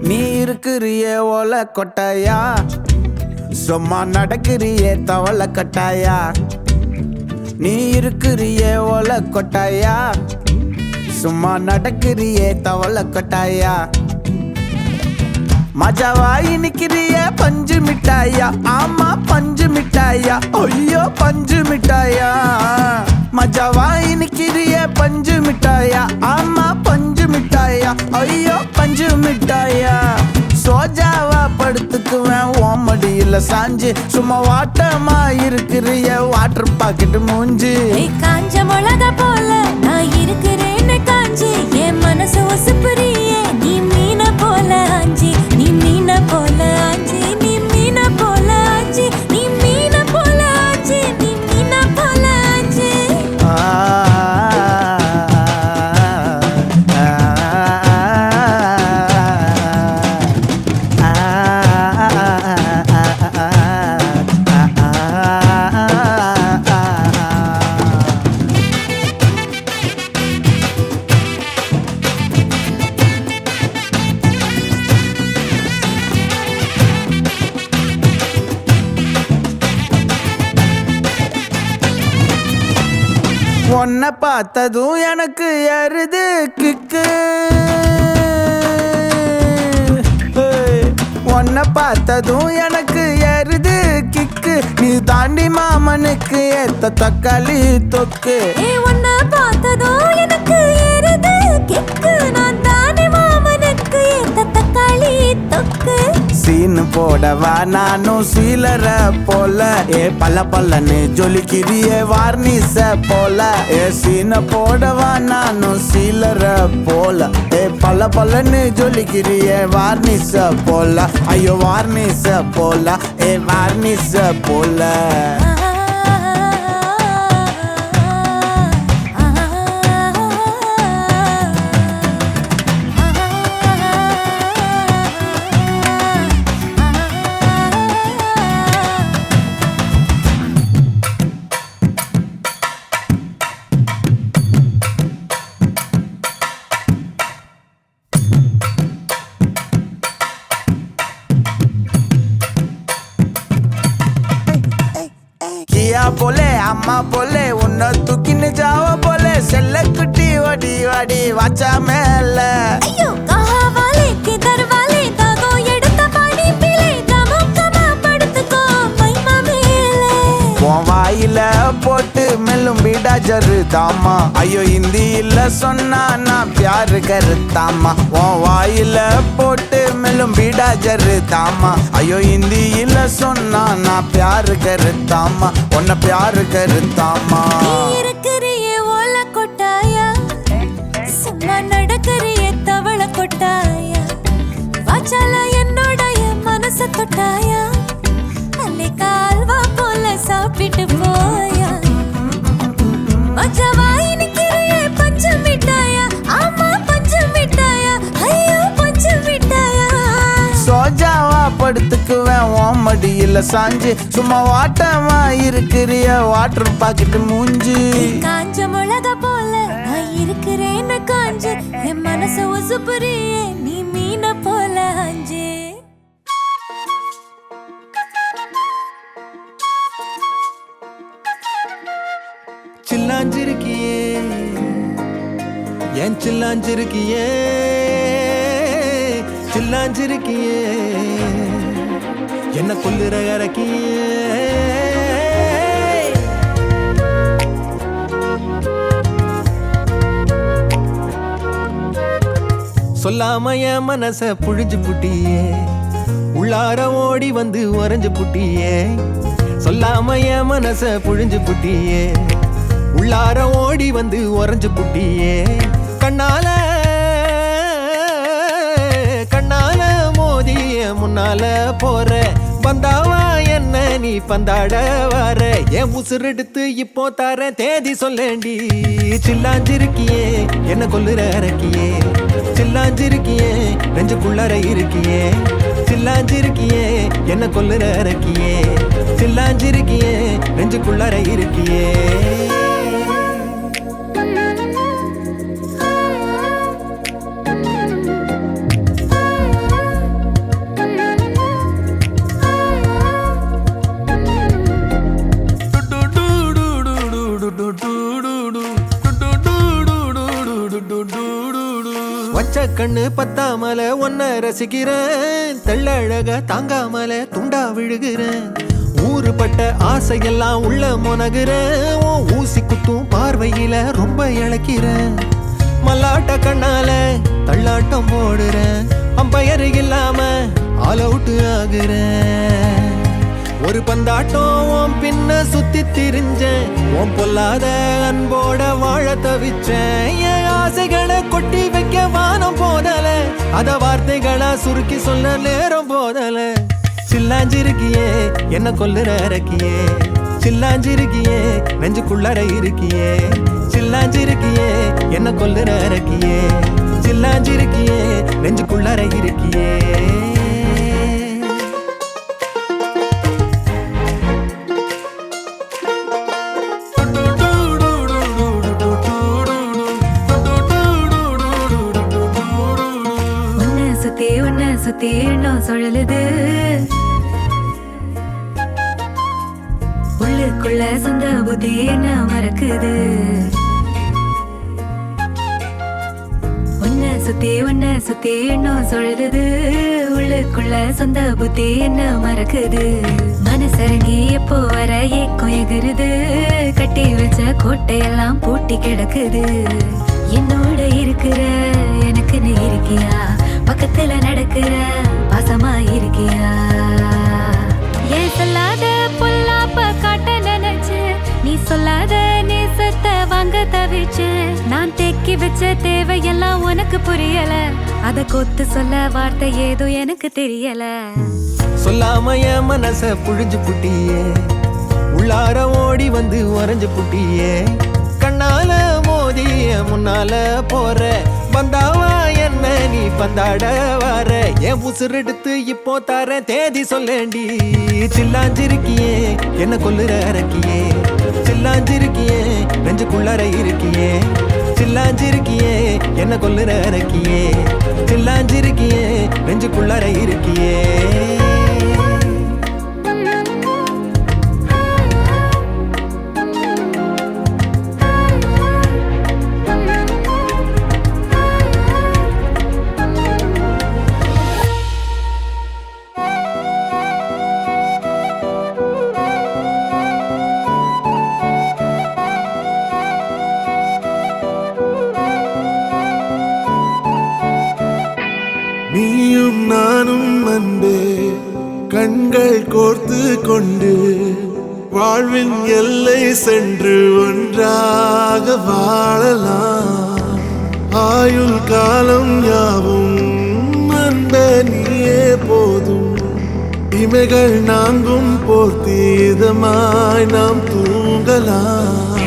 நீ இருக்கிறியே ஓலை கொட்டாயா, சும்மா நடக்கிறியே தவளை கட்டாயா. நீ இருக்கிறியே ஓலை கொட்டாயா, சும்மா நடக்கிறியே தவளை கொட்டாயா. மஜாவாய் நிக்கிறிய பஞ்சு மிட்டாயா, ஆமா பஞ்சு மிட்டாயா, ஐயோ பஞ்சு மிட்டாயா. மஜாவாய் நிக்கிறிய பஞ்சு மிட்டாயா, ஆமா பஞ்சு மிட்டாயா, ஐயோ பஞ்சு மிட்டாயா. சோஜாவா படுத்துக்குவேன் ஓமடியில சாஞ்சு, சும்மா வாட்டமா இருக்கிறிய வாட்டர் பாக்கெட் மூஞ்சி. காஞ்ச மிளகா போல நான் இருக்கிறேன்னு காஞ்சி, என் மனசு ஒசுப்புறியே நீ மீன போல ஆஞ்சி. நீ மீன போல ஆஞ்சி, நீ மீன போல ஆஞ்சி, நீ மீன போல ஆஞ்சி, நீ மீன போல ஆஞ்சி. உன்னை பார்த்ததும் எனக்கு ஏறுது கிக்கு, உன்னை பார்த்ததும் எனக்கு ஏறுது கிக்கு. நீ தாண்டி மாமனுக்கு ஏத்த தக்காளி தொக்கு. உன்னை பார்த்ததும் எனக்கு ஏறுது கிக்கு, நான் தானே மாமனுக்கு ஏத்த தக்காளி தொக்கு. சீனு போடவா நானும் சீலர போல, ஏ பல்ல பல்லன்னு ஜொலிக்கிறியே வார்னிச போல. ஏ சீன போடவா நானும் சீலர போல, ஏ பல்ல பல்லன்னு ஜொலிக்கிறியே வார்னிச போல. ஐயோ வார்னிச போல, ஏ வார்னிச போல. கியா போலே அம்மா போலே உன்னை தூக்கின்னு ஜாவ போலே, செல்ல குட்டி வடி வடி வாச்சா மேல. ஐயோ கஹவாலே கிதர்வாலே தாகோ எடுத்த பாடி பிளே தமக்கமா படுத்துக்கோ மைமா மேலே. உன் வாயில போட்டு மெல்லும் பீடா ஜரு தாமா, ஐயோ ஹிந்தியில சொன்னா நான் பியாரு கருத்தாமா. உன் வாயில போட்டு மெல்லும் பீடா ஜரு தாமா, ஐயோ ஹிந்தியில சொன்னா நான் பியாரு கருத்தாமா, உன்னை பியாரு கருத்தாமா. இருக்கிறியே ஓலை கொட்டாயா, சும்மா நடக்கிறியே தவளை கொட்டாயா. வாச்சால என்னோடைய மனச தொட்டாயா, அல்லே கால்வா போல சாப்பிட்டு போயா. மஜாவாய் நிக்கிறியே பஞ்சு மிட்டாயா, ஆமா பஞ்சு மிட்டாயா, ஐயோ பஞ்சு மிட்டாயா. சோஜாவா படுத்துக்குவேன் ஓமடியில சாஞ்சு, சும்மா வாட்டமா இருக்கிறிய வாட்டர் பாக்கெட் மூஞ்சி. காஞ்ச மிளகா போல நான் இருக்கிறேன்னு காஞ்சு, என் மனச உசுப்புறியே நீ மீன போல ஆஞ்சு. சில்லாஞ்சிருக்கியே ஏன் சில்லாஞ்சிருக்கியே, சில்லாஞ்சிருக்கியே என்ன கொல்லுற இறக்கியே. சொல்லாம என் மனச புழிஞ்சு புட்டியே, உள்ளார ஓடி வந்து உறைஞ்சு புட்டியே. சொல்லாம என் மனச புழிஞ்சு புட்டியே, உள்ளார ஓடி வந்து உறைஞ்சு புட்டியே. கண்ணால கண்ணால மோதிய முன்னால போற, வந்தாவா என்ன நீ பந்தாட வர. என் உசுரெடுத்து இப்போ தர தேதி சொல்லேண்டி. சில்லாஞ்சிருக்கியே என்ன கொல்லுற இறக்கியே, சில்லாஞ்சிருக்கியே நெஞ்சுக்குள்ளற இருக்கியே. சில்லாஞ்சிருக்கியே என்ன கொல்லுற இறக்கியே, சில்லாஞ்சிருக்கியே நெஞ்சுக்குள்ளற இருக்கியே. கண்ணு பத்தாமல ஒன்ன ரசிக்கிறேன், தெள்ளழக தாங்காமல துண்டா விழுகிறேன். ஊறுபட்ட ஆசையெல்லாம் உள்ள முனகுறேன், உன் ஊசி குத்தும் பார்வையில ரொம்ப இழக்கிறேன். மல்லாட்ட கண்ணால தள்ளாட்டம் போடுறேன், அம்பயரு இல்லாம ஆல் அவுட் ஆகுறேன். ஒரு பந்தாட்டம் உன் பின்ன சுத்தி திரிஞ்சேன், உன் பொல்லாத அன்போட வாழ தவிச்சேன். என் ஆசைகளை கொட்டி வைக்க வானம் போதல, அத வார்த்தைகளா சுருக்கி சொல்ல நேரம் போதல. சில்லாஞ்சிருக்கியே என்ன கொல்லுற அரக்கியே, சில்லாஞ்சிருக்கியே நெஞ்சுக்குள்ளற இருக்கியே. சில்லாஞ்சிருக்கியே என்ன கொல்லுற அரக்கியே, சில்லாஞ்சிருக்கியே நெஞ்சுக்குள்ளற இருக்கியே. சுத்தி எண்ணம் சுழலுது, உள்ளுக்குள்ள சொந்த புத்தி என்ன மறக்குது. உன்ன சுத்தி எண்ணம் சுழலுது, உள்ளுக்குள்ள சொந்த புத்தி என்ன மறக்குது. மனசரங்கி எப்போ வர ஏக்கம் எகுருது, கட்டி வச்ச கோட்டையெல்லாம் பூட்டி கிடக்குது. என்னோட இருக்கிற எனக்குன்னு இருக்கியா, பக்கத்துல நடக்கிற பாசமா இருக்கியா. ஏன் சொல்லாத பொல்லாப்ப காட்ட நினைச்சு, நீ சொல்லாத நேசத்தை வாங்க தவிச்சு. நான் தேக்கி வச்ச தேவையெல்லாம் உனக்கு புரியல, அத கொத்து சொல்ல வார்த்தை ஏதோ எனக்கு தெரியல. சொல்லாம என் மனச புழிஞ்சு புட்டியே, உள்ளார ஓடி வந்து உறைஞ்சு புட்டியே. கண்ணால மோதிய முன்னால போற, வந்தாவா என்ன நீ பந்தாட வார. என் உசுரெடுத்து இப்போ தார தேதி சொல்லேண்டி. சில்லாஞ்சிருக்கியே என்ன கொல்லுற அரக்கியே, சில்லாஞ்சிருக்கியே நெஞ்சுக்குள்ளற இருக்கியே. சில்லாஞ்சிருக்கியே என்ன கொல்லுற அரக்கியே, சில்லாஞ்சிருக்கியே நெஞ்சுக்குள்ளற இருக்கியே. நீயும் நானும் அன்பே கண்கள் கோர்த்து கொண்டு, வாழ்வின் எல்லை சென்று ஒன்றாக வாழலாம். ஆயுள் காலம் யாவும் அன்பே நீயே போதும், இமைகள் நாங்கும் போர்த்தி இதமாய் நாம் தூங்கலாம்.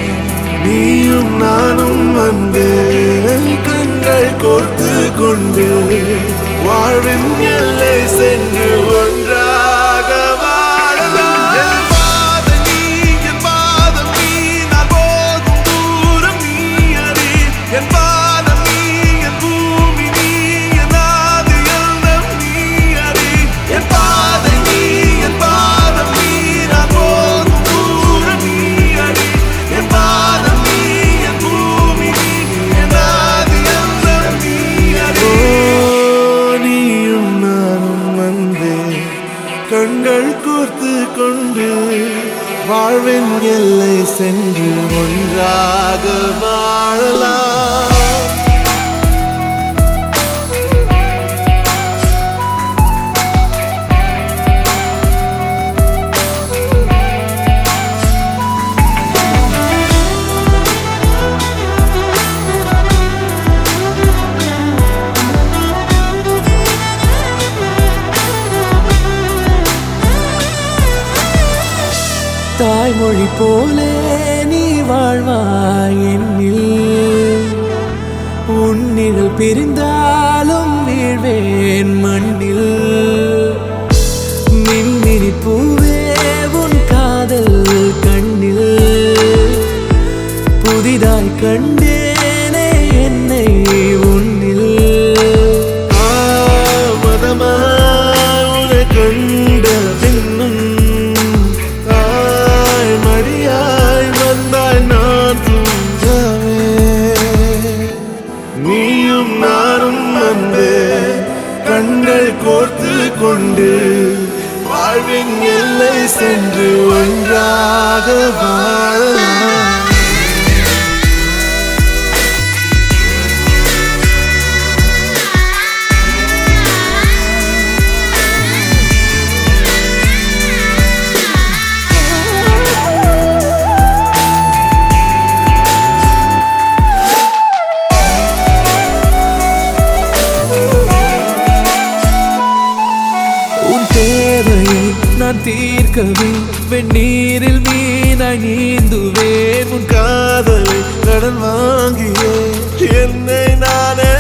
நீயும் நானும் அன்பே கண்கள் கோர்த்து கொண்டு, வாழ்வின் எல்லை சென்று ஒன்றாக வாழலாம். என் பாதம் நீ, என் பாதம் நீ, நான் போகும் தூரம் நீ அறி. என் பாதம் நீ, என் பூமி நீ, என் ஆதி எல்லாம் நீ அறி. என் பாதம் நீ, என் பாதம் நீ, நான் போகும் தூரம் நீ அறி. என் பாதம் நீ, என் பூமி நீ, என் ஆதி எல்லாம் நீ அறி. கண்கள் கோர்த்து கொண்டு, வாழ்வின் எல்லை சென்று ஒன்றாக வாழலாம். தாய்மொழி போலே நீ வாழ்வாய் என்னில், உன்னில் பிரிந்தாலும் வீழ்வேன் மண்ணில். மின்மினி பூவே உன் காதல் கண்ணில், புதிதாய் கண்டேனே என்னை உன்னில். மதமாய் கண்ட பின்னும் மடியாய் வந்தாய் நான் தூங்கவே. நீயும் நானும் அன்பே கண்கள் கோர்த்து கொண்டு வாழ்வின் எல்லை சென்று ஒன்றாக வாழலாம். உன் தேவையை நான் தீர்க்கவே வெந்நீரில் மீனாய் நீந்துவேன். உன் காதலை கடன் வாங்கியே என்னை நானே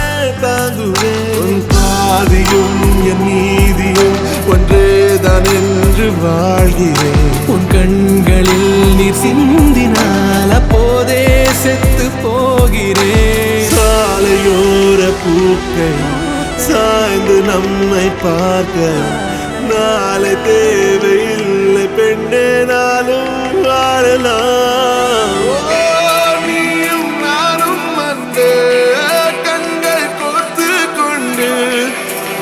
தாங்குவேன். உன் பாதியும் என் நீதியும் ஒன்றேதான் என்று வாழ்கிறேன். உன் கண்களில் நீர் சிந்தினால் அப்போதே செத்து போகிறேன். சாலையோர பூக்கள் சாய்ந்து நம்மை பார்க்க நாளை தேவையில்லை பெண்ணே, நாளும் வாழலாம். நீயும் நானும் அந்த கண்கள் கோர்த்து கொண்டு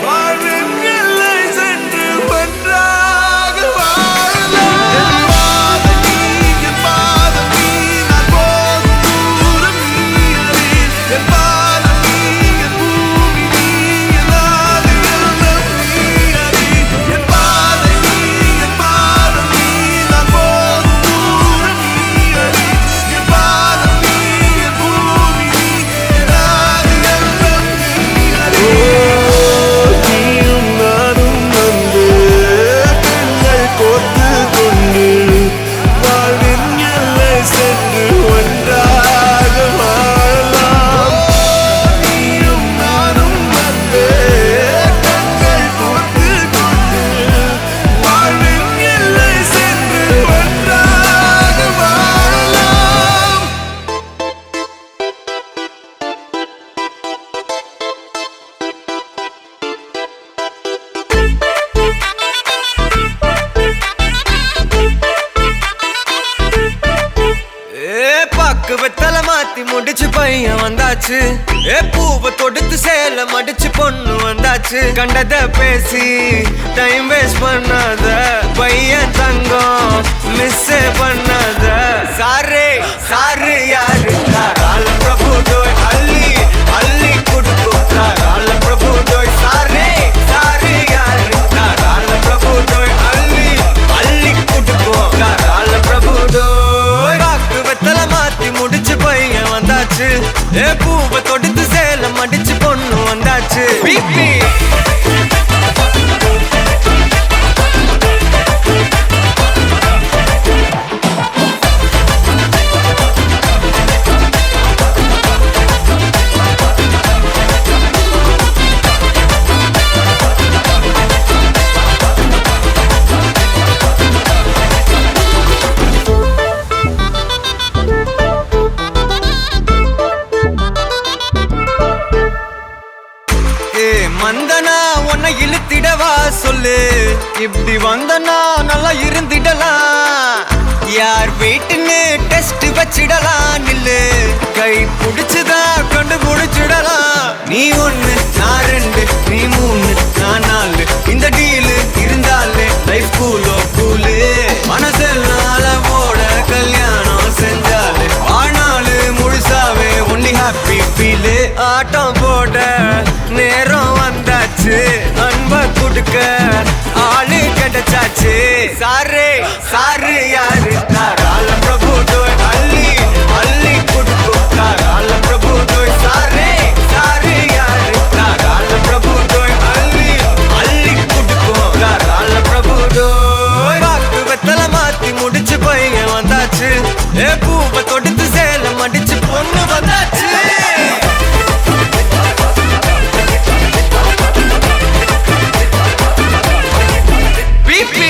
வாழ்வின் எல்லை சென்று ஒன்றாக வாழலாம். என் பாதம் நீ, என் பாதம் நீ, நான் போகும் தூரம் நீ அறி. என் பாதம் நீ, என் பூமி நீ, என் ஆதி எல்லாம் நீ அறி. என் பாதம் நீ, என் பாதம் நீ, நான் போகும் தூரம் நீ அறி. என் பாதம் நீ, என் பூமி நீ, என் ஆதி எல்லாம் நீ அறி. நீயும் நானும் வந்து கண்கள் கோர்த்து கொண்டு வாழ்வின் எல்லை சென்று ஒன்றாக வாழலாம். நீயும் நானும் வந்து கண்கள் கோர்த்து கொண்டு வாழ்வின் எல்லை சென்று ஒன்றாக வாழலாம். பாக்கு வெத்தல மாத்தி முடிச்சு பையன் வந்தாச்சு. பூவை தொடுத்து சேல மடிச்சு பொண்ணு வந்தாச்சு. கண்டத பேசி டைம் வேஸ்ட் பண்ணாத பையன் தங்கம் மிஸ் பண்ணாத. சாரே சாரு யாரு கால பிரபு தோய் அள்ளி அள்ளி குடுக்கும் கால பிரபு தோய். சாரே சாரு யாரு கால பிரபு தோய் அள்ளி அள்ளி குடுக்கும் கால பிரபு தோய். பாக்கு வெத்தல மாத்தி முடிச்சு பையன் வந்தாச்சு. பூவை தொடுத்து சேல மடிச்சு பொண்ணு வந்தாச்சு. பிபி மந்தனா உன்னை இழுத்திடவா சொல்லு. இப்படி வந்தனா நல்லா இருந்திடலாம். யார் வீட்டுன்னு டெஸ்ட் வச்சிடலாம். நில்லு கை புடிச்சுதா கொண்டு முடிச்சிடலாம். நீ ஒண்ணு நான் ரெண்டு நீ மூணு நான் நாலு இந்த டீலு இருந்தாலே லைஃப் கூலோ கூலு. மனசெல்லாம் அளவோட கல்யாணம் செஞ்சாலே ஆனாலு முழுசாவே ஒன்லி ஹாப்பி ஃபீலு. ஆட்டம் போட நேரம் வந்தாச்சு. அன்ப கொடுக்க ஆளு கிடைச்சாச்சு. சாரே சாரு யாரு கால பிரபு தோய் அள்ளி அள்ளி குடுக்கும் கால பிரபு தோய். சாரே சாரு யாரு கால பிரபு தோய் அள்ளி அள்ளி குடுக்கும் கால பிரபு தோய். பாக்கு வெத்தல மாத்தி முடிச்சு பையன் வந்தாச்சு. பூவை தொடுத்து சேல மடிச்சு பொண்ணு வந்தாச்சு. பிபி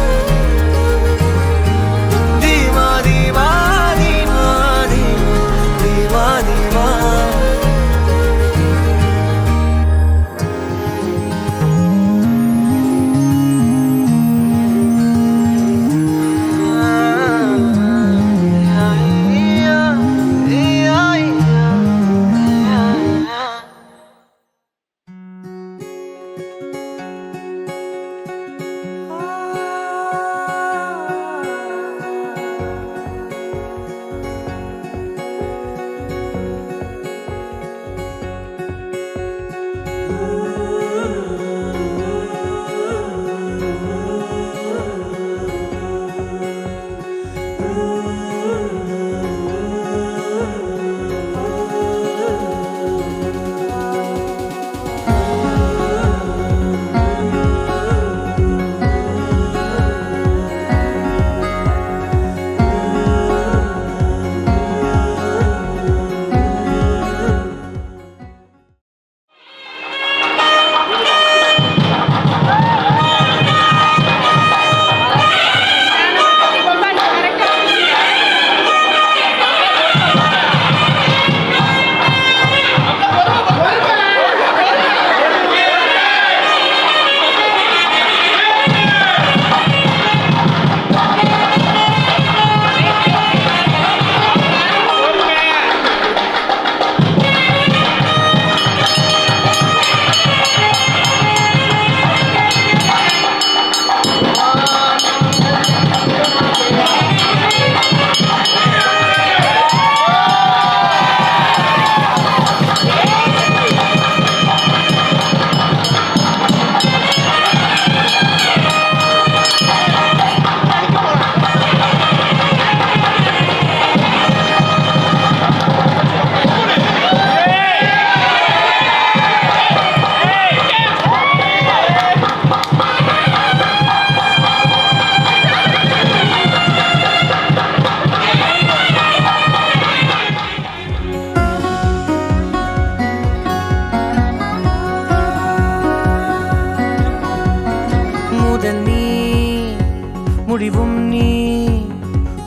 முடிவும் நீ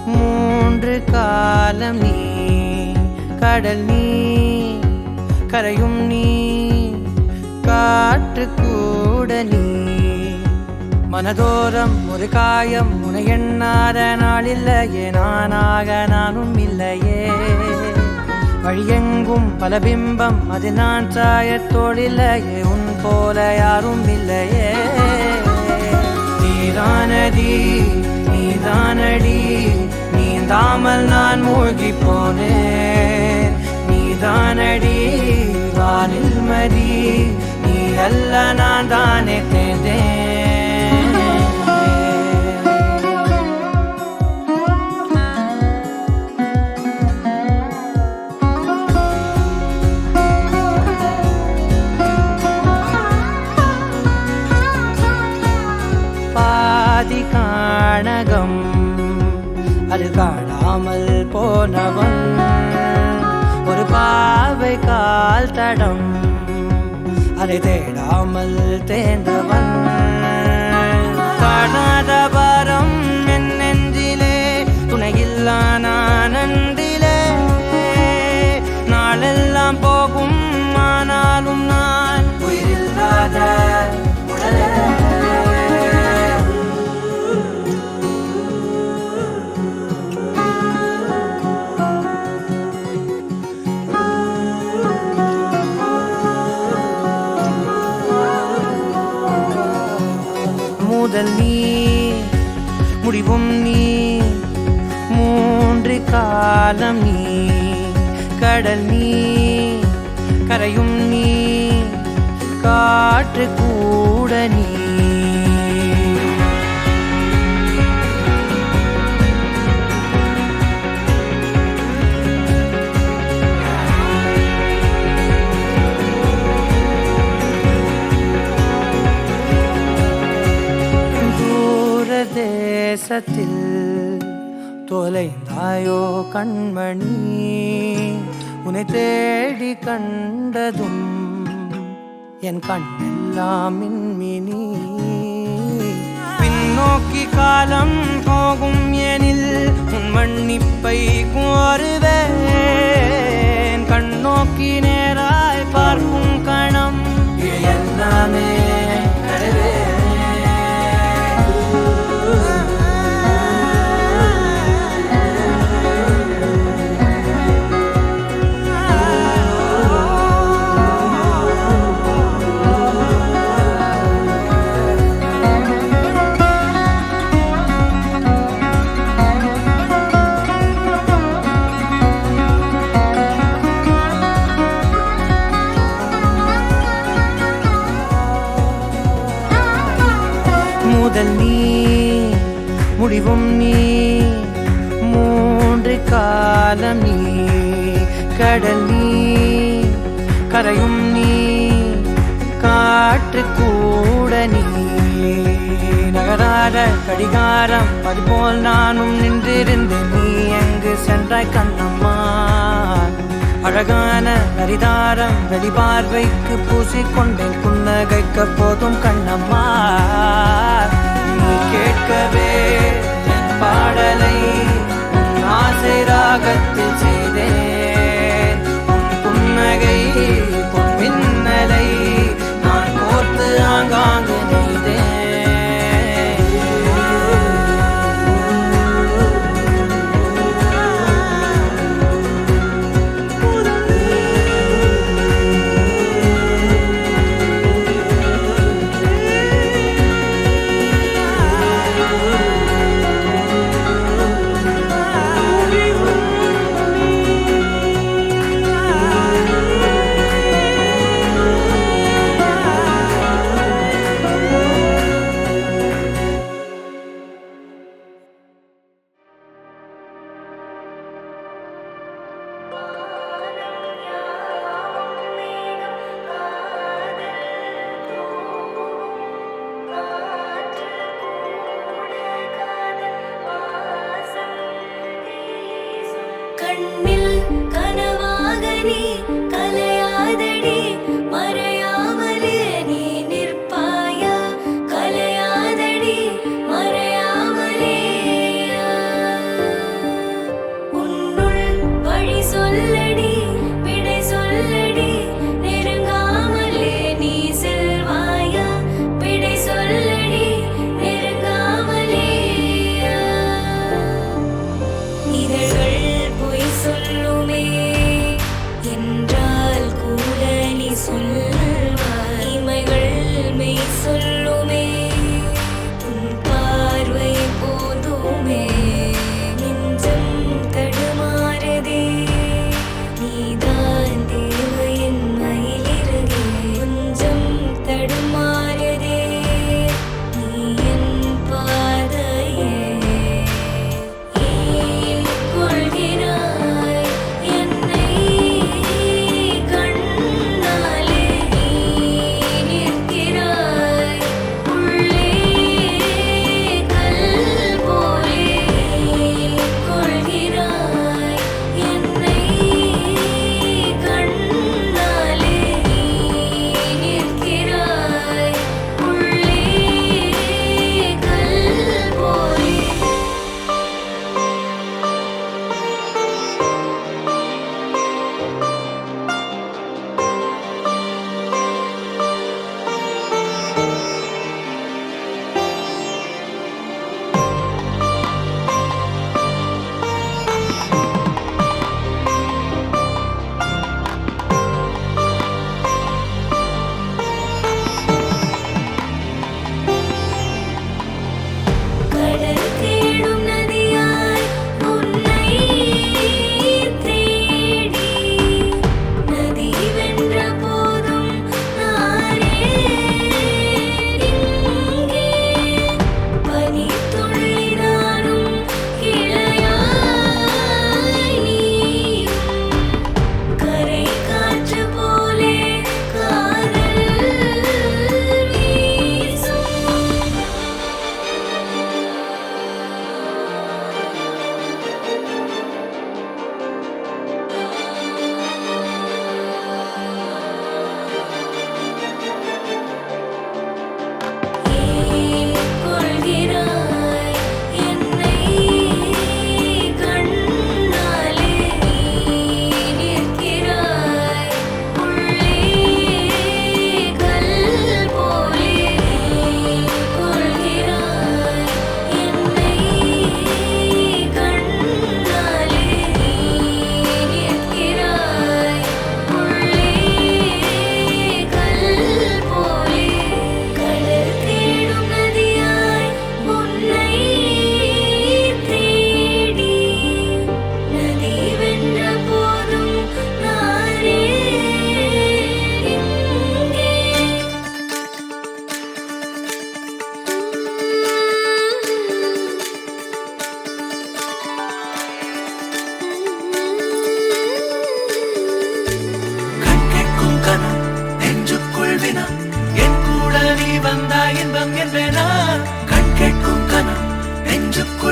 மூன்று காலம் நீ கடல் நீ கரையும் நீ காற்று கூட நீ மனதோரம் ஒரு காயம் உன எண்ணாத நாளில்லையே நானாக நானும் இல்லையே வழியெங்கும் பல பிம்பம் அது நான் சாயத்தோடில்லையே உன் போல யாரும் இல்லையே நீதானடி நீதானடி நீந்தாமல் நான் மூழ்கி போனேன் நீதானடி வானில் மதி நீ அல்ல நான் தானே தேர்ந்தேன் பாதி காணகம் அது காணாமல் போனவன் ஒரு பாவை கால் தடம் அதை தேடாமல் தேர்ந்தவன் காணாத பாரம் என் நெஞ்சிலே துணையில்லா நான் அன்றிலே நாளெல்லாம் போகும் ஆனாலும் நான் உயிரில்லாத உடலே முதல் நீ முடிவும் நீ மூன்று காலம் நீ கடல் நீ கரையும் நீ காற்று கூட நீ தேசத்தில் தொலைந்தாயோ கண்மணி உன்னை தேடி கண்டதும் என் கண்ணெல்லாம் மின்மினி பின்னோக்கி காலம் போகும் எனில் உன் மன்னிப்பை கோருவேன் கண்ணோக்கி நேராய் பார்க்கும் கணம் எல்லாமே முதல் நீ முடிவும் நீ மூன்று காலம் நீ கடல் நீ கரையும் நீ காற்று கூட நீ நகராத கடிகாரம் அதுபோல் நானும் நின்றிருந்தேன் நீ எங்கு சென்றாய் கண்ணம்மா அழகான நரிதாரம் வெளிபார்வைக்கு பூசிக்கொண்டேன் புன்னகைக்க போதும் கண்ணம்மா நீ கேட்கவே என் பாடலை உன் ஆசை ராகத்தில் செய்தேன் உன் புன்னகை பொன் மின்னலை நான் கோர்த்து ஆங்காங்கு நெய்தேன் கண்ணில் கனவாக நீ கலையாதடி மறையாமலே நீ நிற்பாயா கலையாதடி மறையாமலே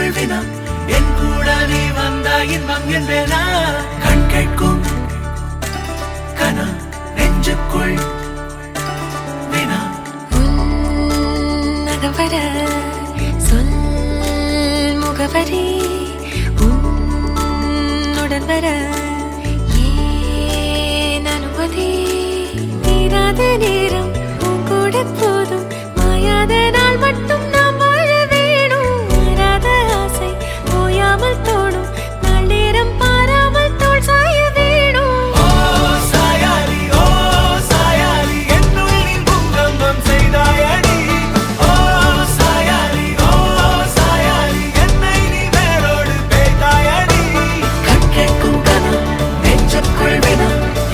நெஞ்சுக்குள் வினா என் கூட நீ வந்தா இன்பம் என்பேனா கண் கேட்கும் கனா நெஞ்சுக்குள் வினா நகவர சொல் முகவரி உன்னுடன் வர ஏன் அனுமதி தீராத நேரம் உன் கூட போதும் மாயாத நாள் மட்டும் நாம் வாழ வேணும் மாறாத ஆசை ஓயாமல் தோணும் நாள் நேரம் பாராமல் தோள் சாய வேணும் ஓ சாயாலி என்னுள் நீ பூங்கம்பம் செய்தாயடி ஓ சாயாலி என்னை நீ வேரோடு பேய்த்தாயடி கண் கேட்கும் கனா நெஞ்சுக்குள் வினா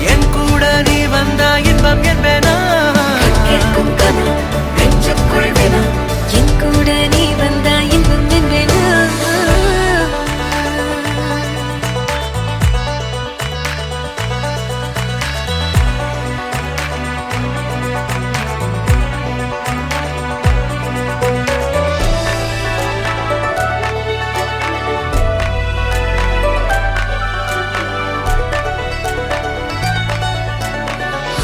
என் கூட நீ வந்தா இன்பம் என்பேனா கண் கேட்கும் கனா நெஞ்சுக்குள் வினா என் கூட நீ வந்தா இன்பம் என்பேனா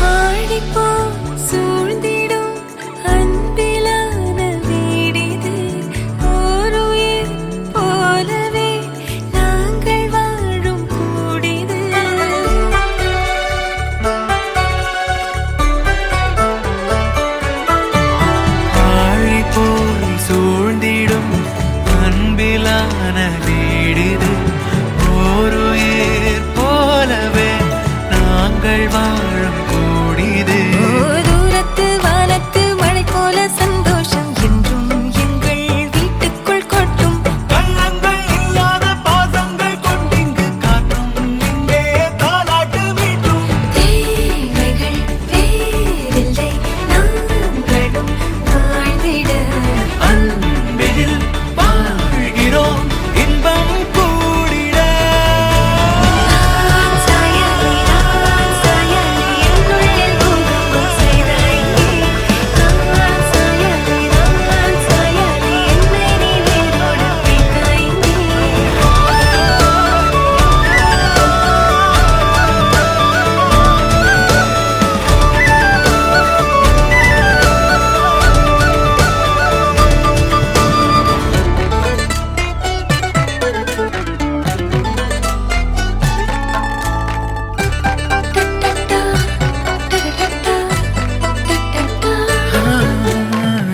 ஆடிப்போ சூழ்ந்திடும் அன்பிலான வீடிது ஓர் உயிர் போலவே நாங்கள் வாழும் கூடிது ஆழி போல் சூழ்ந்திடும் அன்பிலான வீடிது ஓருயிர் போலவே நாங்கள் வாழும் கூடிது தூரத்து வானத்து மழை போல சந்தோஷம் என்றும் எங்கள் வீட்டுக்குள் கொட்டும் கள்ளங்கள் இல்லாத பாசங்கள் கொண்டிங்கு காட்டும் இங்கே தாலாட்டு மீட்டும் தேவைகள் வேறில்லை நாங்களும் வாழ்ந்திட அன்பில் வாழ்கிறோம் இன்பம் கூடிட சாயாலி என்னுள்ளே பூகம்பம் செய்தாய் சாயாலி என்னை நீ வேரோடு பிடித்தாய்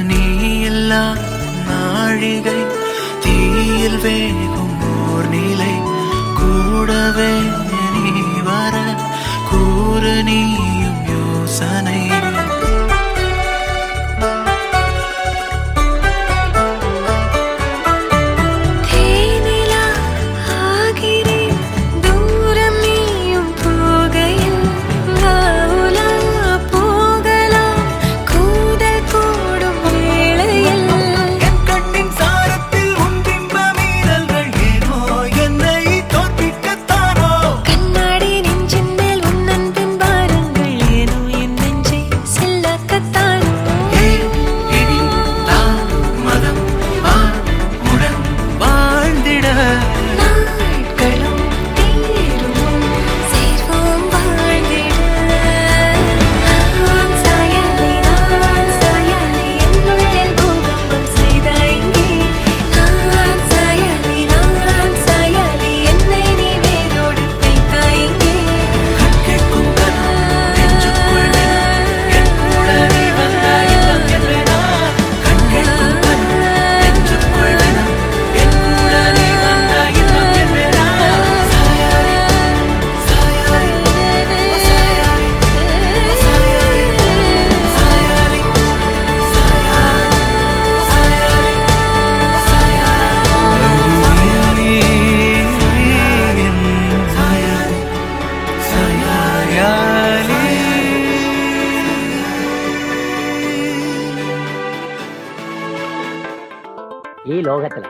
நீ எல்லா நாழிகை தீயில் வேகும் ஓர் நிலை கூடவே நீ வர கூறு நீயும் யோசனை தேனிலா ஆகிறேன் தூரம் நீயும் போகையில் வாவுலா போகலாம் கூடல் கூடும் வேளையில் என் கண்ணின் சாரத்தில் உன் பிம்ப மீறல்கள் ஏனோ என்னை தோற்பிக்கத்தானோ கண்ணாடி நெஞ்சின் மேல் உன் அன்பின் பாரங்கள் ஏனோ என் நெஞ்சை செல்லாக்கத்தானோ இனி தாமதம் உடன் வாழ்ந்திட நாட்களும் தீரும் சேர்வோம் வாழ்ந்திட சாயாலி என்னுள்ளே பூகம்பம் செய்தாய் நான் சாயாலி என்னை நீ வேரோடு வைத்தாய் கண் கேட்கும் கனா நெஞ்சுக்குள் வினா என் கூட நீ வந்தா இன்பம் என்பேனா கண் கேட்கும் கனா நெஞ்சுக்குள் வினா என் கூட நீ வந்தா இன்பம் என்பேனா சாயாலி ഈ ലോകത്തില്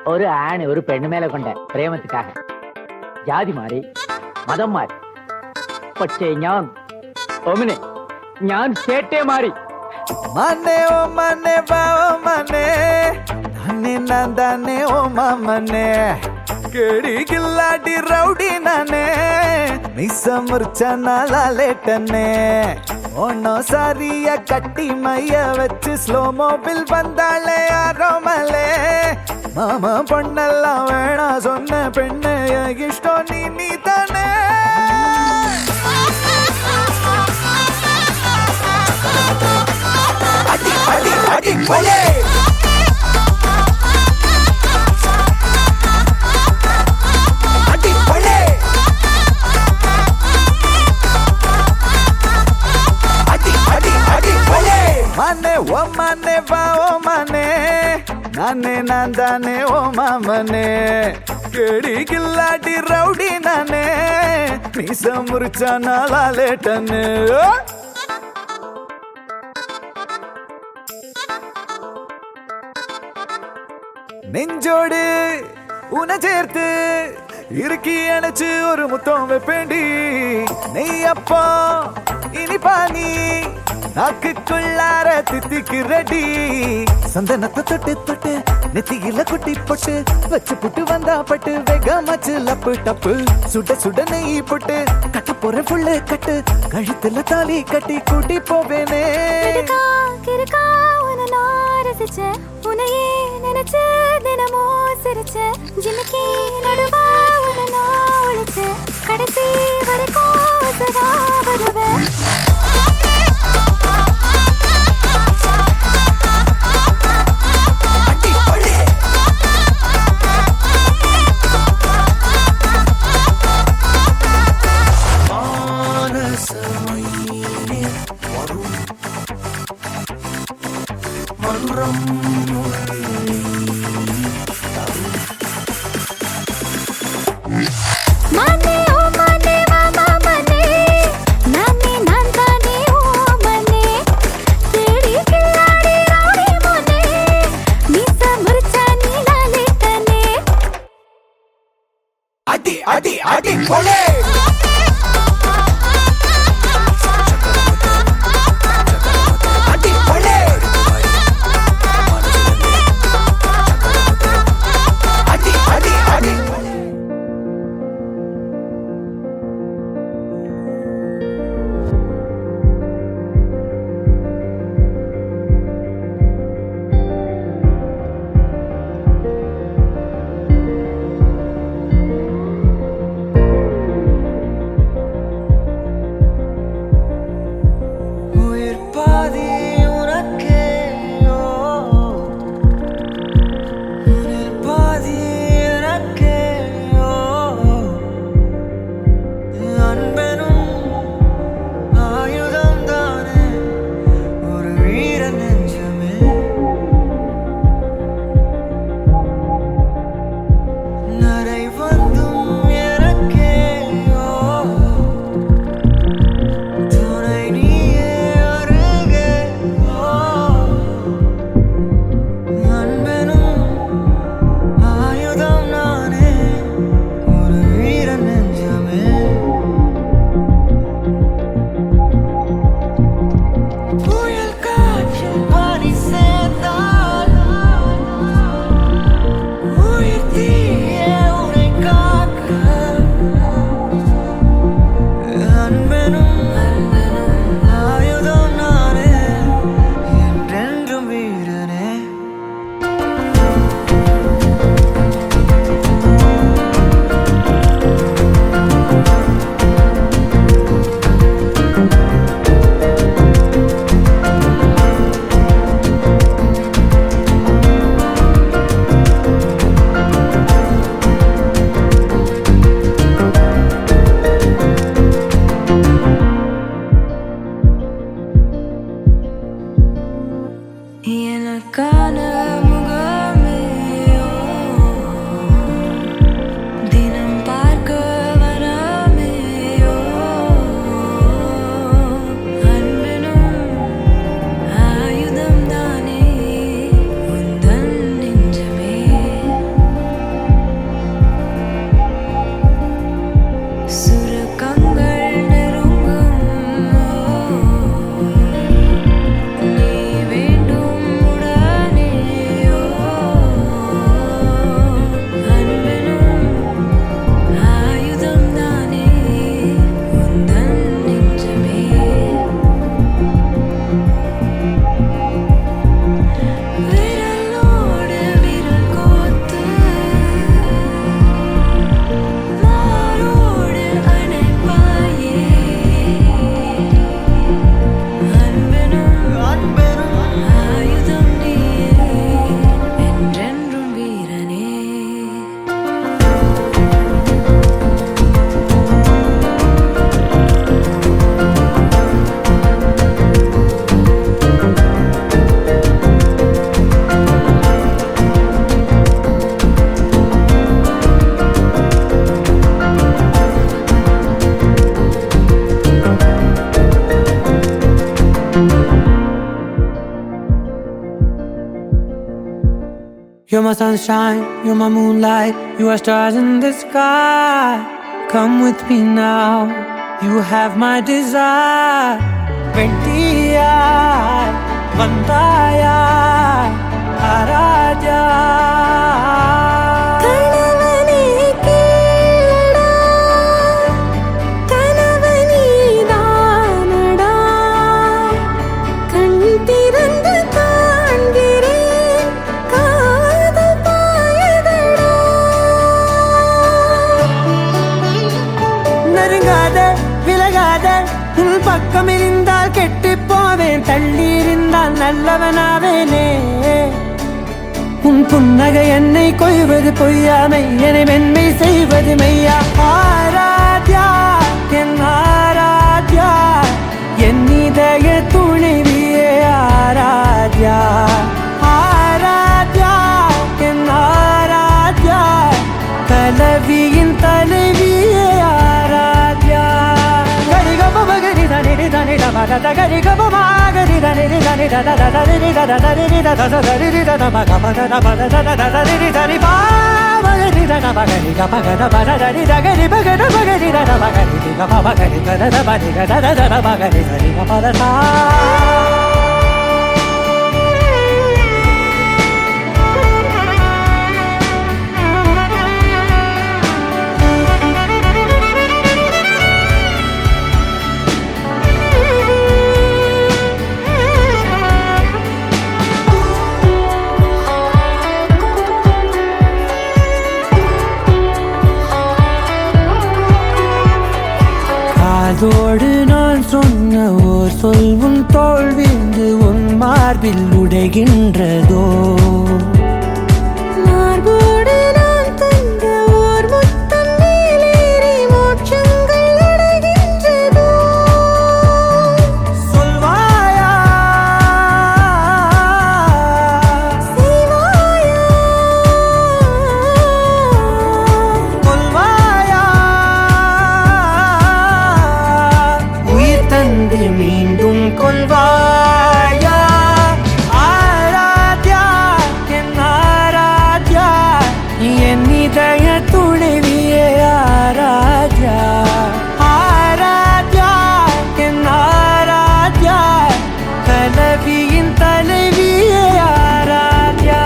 ഒരു ആണ് ഒരു പെണ്ണുമേലെ കൊണ്ട് പ്രേമത്തിക്കാക ജാതി മാറി മതം മാറി പക്ഷേ ഞാൻ സ്റ്റേറ്റേ മാറി മനെ ഓ മനെ ബാവ മനെ நான் தானே ஓ மாமனே கேடி கில்லாடி ரவுடி நானே மிஸ் முறிச்ச நாளா லேட்டனே ஒன்னும் சாரிய கட்டி மைய வச்சு ஸ்லோ மோபில் வந்தாளே ஆரோமலே மாமா பொண்ணெல்லாம் வேணா சொன்ன பெண்ணு இஷ்டம் நீ தானே அடி அடி அடி கொலே அடி கொலே அடி அடி அடி கொலே மானே ஓ மானே வா ஓ மானே நானே நான் தானே ஓ மாமனே கேடி கில்லாடி ரவுடி நானே மீச முறிச்சா நாளா லேட்டனு நெஞ்சோடு உன சேர்த்து இறுக்கி அணைச்சு ஒரு முத்தம் வைப்பேண்டி நெய் அப்பா இனிப்பா நீ நாக்குக்குள்ளார தித்திக்கு ரெடி சந்தனத்தை தொட்டு தொட்டு நெத்தியில குட்டி போட்டு வச்சு புட்டு வந்தா பட்டு வேகமாச்சு லப்பு டப்பு சுட சுட நெய் போட்டு கட்ட போற புள்ளு கட்டு கழுத்துல தாலி கட்டி கூட்டி போவேனே கிறுக்கா, கிறுக்கா, உன்னை நான் ரசிச்சேன். உன்னையே நினைச்சு தினமும் சிரிச்சேன். ஜிமிக்கி நடுவா உன்னை நான் ஒளிச்சேன். கடைசி வரைக்கும் சதா வருவேன். அடி கொலே மானசமயிலே வரும் மன்றம் மானே ஓ மானே வா மாமனே நானே நான் தானே ஓ மனே தேடி கில்லாடி ரவுடி மோனே மீச முறிச்சா நீலா லேட்டனே அடி அடி அடி கொலே அடி கொலே அடி அடி அடி உயிர் பாதி உனக்கே ஓ உயிர் பாதி எனக்கே ஓ அன்பெனும் ஆயுதம் தானே ஒரு வீர நெஞ்சமே நரை வந்தும் எனக்கே ஓ துணை நீயே அருகே ஓ அன்பெனும் ஆயுதம் நானே ஒரு வீர நெஞ்சமே புயல் காற்று பனி சேர்ந்தால் உயிர் தீயே உன my sunshine, you're my moonlight, you are stars in the sky. Come with me now, you have my desire. வெட்டியாய் வந்தாயாய் A Raja. கணவனே கேளடா, கணவனீதானடா, கண் திறந்து காண்கிறேன், காதல் பாயுதடா. நெருங்காத விலகாத உன் பக்கம் இருந்தால் கெட்டு போவேன், தள்ளி இருந்தால் நல்லவனாவேனே. உன் புன்னகை என்னை கொய்வது பொய்யாமை, என்னை மென்மை செய்வது மெய்யா. ஆராத்யா என் ஆராத்யா, என் இதய துணைவியே ஆராத்யா. ஆராத்யா என் ஆராத்யா, கலவியின் தலைவியே ஆராத்யா. அதோடு நான் சொன்ன ஓர் சொல் உன் தோள் வீழ்ந்து உன் மார்பில் உடைகின்றதோ. மார்போடு நான் தந்த ஓர் முத்தம் மேலேறி மோட்சங்கள் அடைகின்றதோ. சொல்வாயா செய்வாயா கொல்வாயா, உயிர் தந்து மீண்டும் கொல்வாயா. ஆராத்யா என் ஆராத்யா, என் இதய துணைவியே ஆராத்யா. ஆராத்யா என் ஆராத்யா, கலவியின் தலைவியே ஆராத்யா.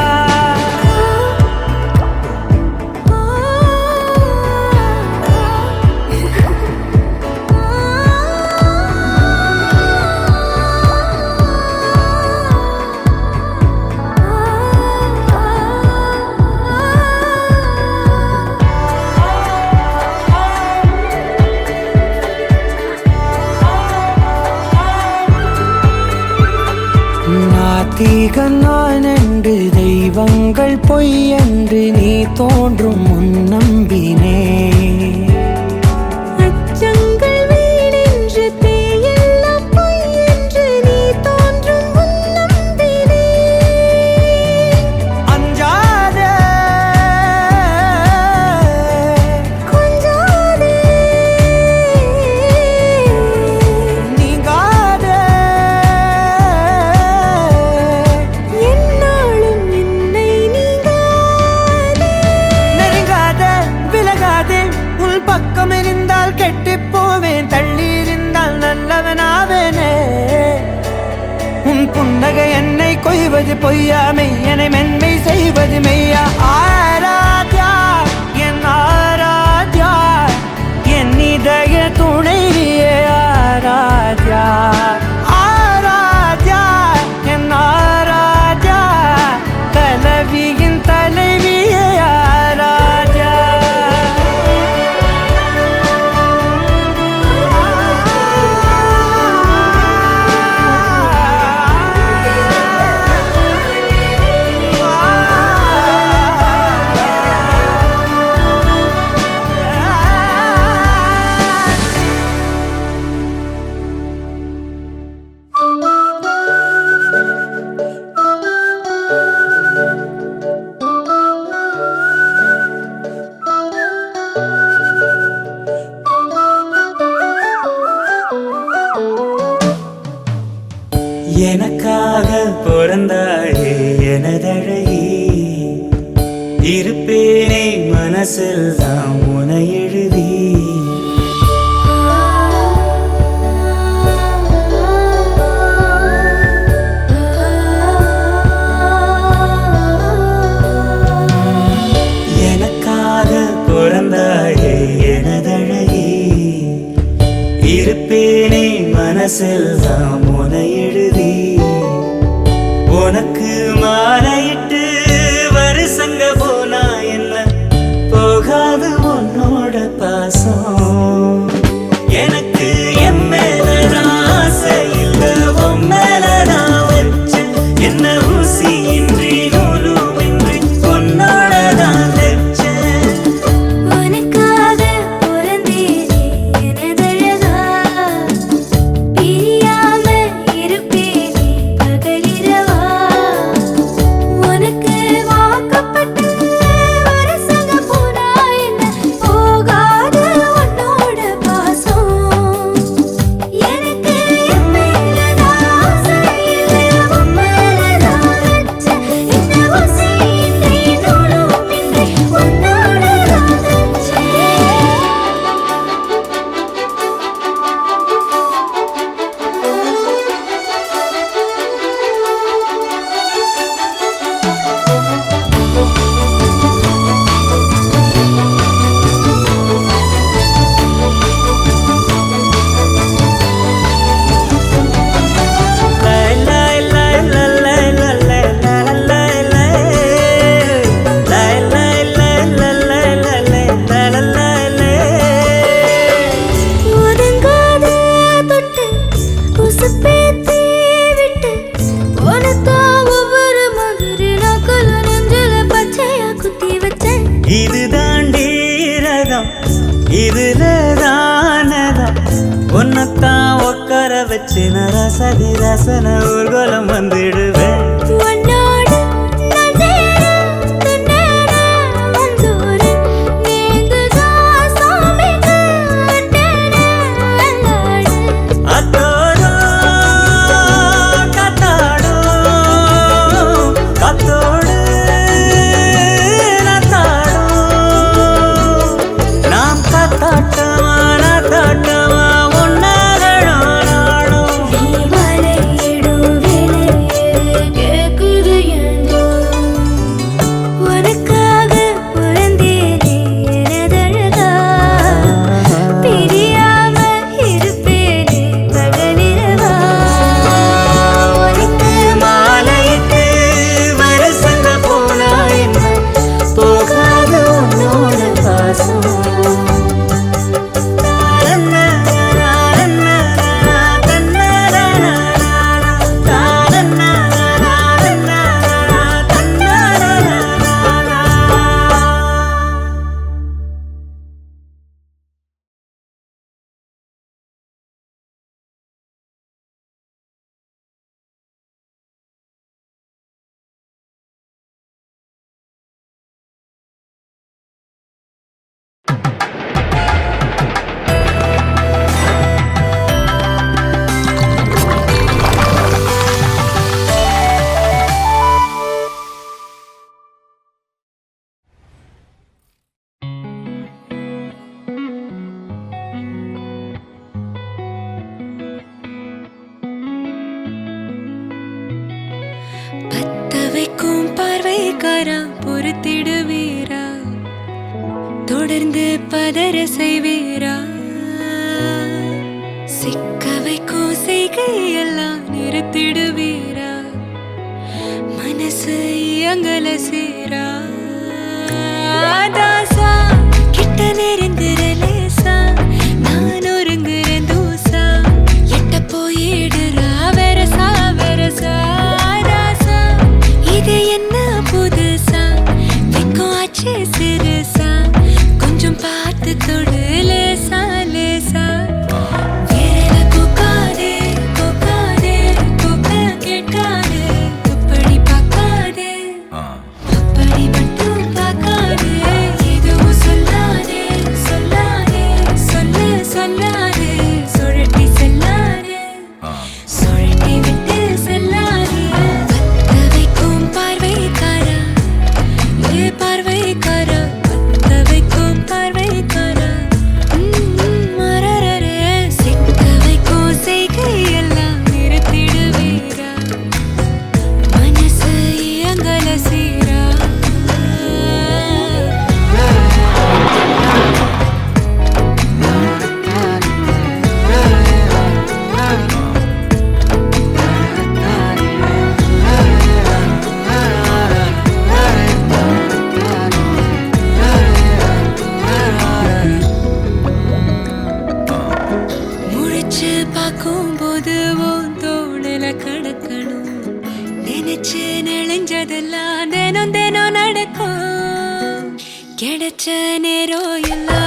நாத்திகன் நான் என்று தெய்வங்கள் பொய் என்று நீ தோன்றும் முன் நம்பினே. அச்சங்கள் வீடென்று பேயெல்லாம் பொய் என்று நீ தோன்றும் முன் நம்பினே. அஞ்சாதே கொஞ்சாதே நீங்காதே, என்னாலும் என்னை நீங்காதே. நெருங்காத விலகாதே உன் பக்கம் இருந்தால் கெட்டு போவேன், தள்ளி இருந்தால் நல்லவனாவேனே. உன் புன்னகை என்னை கொய்வது பொய்யாமை, என்னை மென்மை செய்வது மெய்யா. ஆராத்யா என் ஆராத்யா, என் இதய துணைவியே ஆராத்யா. ஆராத்யா என் ஆராத்யா, கலவியின் தலைவியே ஆராத்யா. மனசில் தான் உனை எழுதி எனக்காக பிறந்தாயே எனதழகி இருப்பேனே மனசில் தான் உனை எழுதி உனக்கு மாலையிட்டு வருஷங்க போனா என்ன போகாது உன்னோட பாசம் எனக்கு என் மேலதான் ஆசை இல்ல உன் மேலதான் வச்சு என்ன ஊசியின்றி நூலுமின்றி உன்னோட தான் வச்சேன் உனக்காக பிறந்தேனே எனதழகா பிரியாம இருப்பேனே பகலிரவா உனக்கு வாக்கப்பட்டு வருஷங்க போனா என்ன போகாது உன்னோட பாசம் எனக்கு என் மேலதான் ஆசை இல்லை உன் மேலதான் வச்சு என்ன ஊசியின்றி நூலுமின்றி உன்னோட தான் வச்சேன் ஒதுங்காத தொட்டு உசுப்பேத்தி விட்டு உனக்கா ஒவ்வொரு மாதிரி நாக்குல நெஞ்சில பச்சையா குத்தி வச்சேன் இது தாண்டி ரகம் இதுல தானதம் உன்னத்தான் உட்கார வச்சு நான் ரசதி ரசன ஊர்வலம் வந்துடுவேன் உன்னோடு நான் சேர துன்னேற வந்தோரு நீங்குதா சாமிக்கு அட்டேன அல்லாடு அத்தோடும் கத்தாடும் கத்தோடு நத்தாடும் நாம் கத்தாட்டமா நத்தாட்டமா ஒன்னாகணும் நாடும் நீ மலையிடும் விலையே கேக்குது என்றோ உனக்காக பிறந்தேனே எனதழகா பிரியாம இருப்பேனே பகலிரவா உனக்கு மாலையிட்டு வருஷங்க போனா என்ன போகாது உன்னோட பாசம் பத்த வைக்கும் பார்வைக்காரா பொறுத்திடுவீரா தொடர்ந்து பதற செய்வீரா சிக்க வைக்கும் செய்கையெல்லாம் நிறுத்திடுவீரா மனசு இயங்கல சேரா தாசா கிட்ட நெருங்குற லேசா நான் ஒருங்குற தூசா எட்ட போயிடுறா வெரசா வெரசா தாசா இது என்ன புதுசா வெக்கம் ஆச்சு சிறுசா கொஞ்சம் பார்த்து தொடு லேசா லேசா விரல கோக்காதே கோக்காதே கோக்க கேட்காதே துப்படி பார்க்காதே கிடைச்ச நேரம் எல்லாம்